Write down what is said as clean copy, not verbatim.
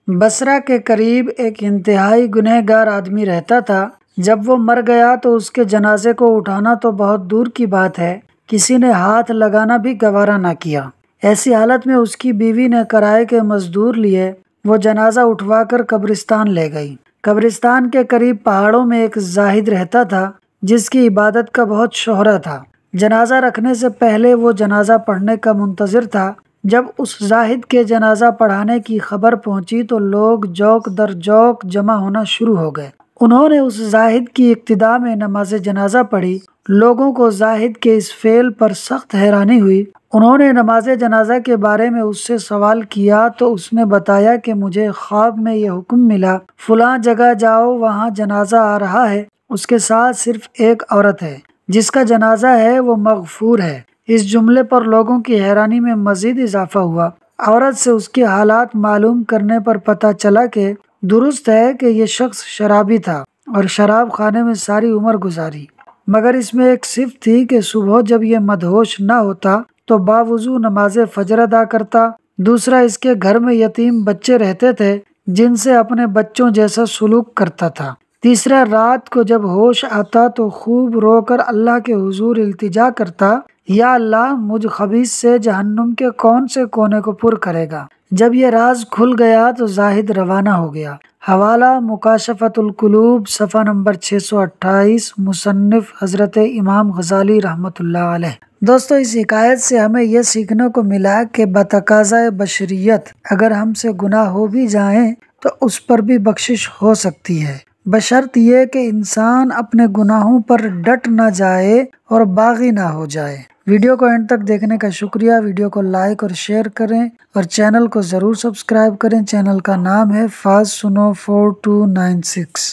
بصرہ کے قریب ایک انتہائی گنہگار آدمی رہتا تھا۔ جب وہ مر گیا تو اس کے جنازے کو اٹھانا تو بہت دور کی بات ہے، کسی نے ہاتھ لگانا بھی گوارا نہ کیا۔ ایسی حالت میں اس کی بیوی نے کرائے کے مزدور لیے، وہ جنازہ اٹھوا کر قبرستان لے گئی۔ قبرستان کے قریب پہاڑوں میں ایک زاہد رہتا تھا جس کی عبادت کا بہت شہرہ تھا۔ جنازہ رکھنے سے پہلے وہ جنازہ پڑھنے کا منتظر تھا۔ جب اس زاہد کے جنازہ پڑھانے کی خبر پہنچی تو لوگ جوق در جوق جمع ہونا شروع ہو گئے۔ انہوں نے اس زاہد کی اقتداء میں نماز جنازہ پڑھی۔ لوگوں کو زاہد کے اس فعل پر سخت حیرانی ہوئی۔ انہوں نے نماز جنازہ کے بارے میں اس سے سوال کیا تو اس نے بتایا کہ مجھے خواب میں یہ حکم ملا، فلاں جگہ جاؤ، وہاں جنازہ آ رہا ہے، اس کے ساتھ صرف ایک عورت ہے، جس کا جنازہ ہے وہ مغفور ہے۔ اس جملے پر لوگوں کی حیرانی میں مزید اضافہ ہوا۔ عورت سے اس کے حالات معلوم کرنے پر پتہ چلا کہ درست ہے کہ یہ شخص شرابی تھا اور شراب خانے میں ساری عمر گزاری، مگر اس میں ایک صفت تھی کہ صبح جب یہ مدہوش نہ ہوتا تو باوضو نماز فجر ادا کرتا۔ دوسرا، اس کے گھر میں یتیم بچے رہتے تھے جن سے اپنے بچوں جیسا سلوک کرتا تھا۔ تیسرا، رات کو جب ہوش آتا تو خوب رو کر اللہ کے حضور التجا کرتا، یا اللہ، مجھ خبیث سے جہنم کے کون سے کونے کو پر کرے گا۔ جب یہ راز کھل گیا تو زاہد روانہ ہو گیا۔ حوالہ مکاشفۃ القلوب، صفحہ نمبر 628، مصنف حضرت امام غزالی رحمۃ اللہ علیہ۔ دوستو، اس حکایت سے ہمیں یہ سیکھنے کو ملا کہ بتقاضۂ بشریت اگر ہم سے گناہ ہو بھی جائیں تو اس پر بھی بخشش ہو سکتی ہے، بشرط یہ کہ انسان اپنے گناہوں پر ڈٹ نہ جائے اور باغی نہ ہو جائے۔ ویڈیو کو اینڈ تک دیکھنے کا شکریہ۔ ویڈیو کو لائک اور شیئر کریں اور چینل کو ضرور سبسکرائب کریں۔ چینل کا نام ہے فاز سنو 4296۔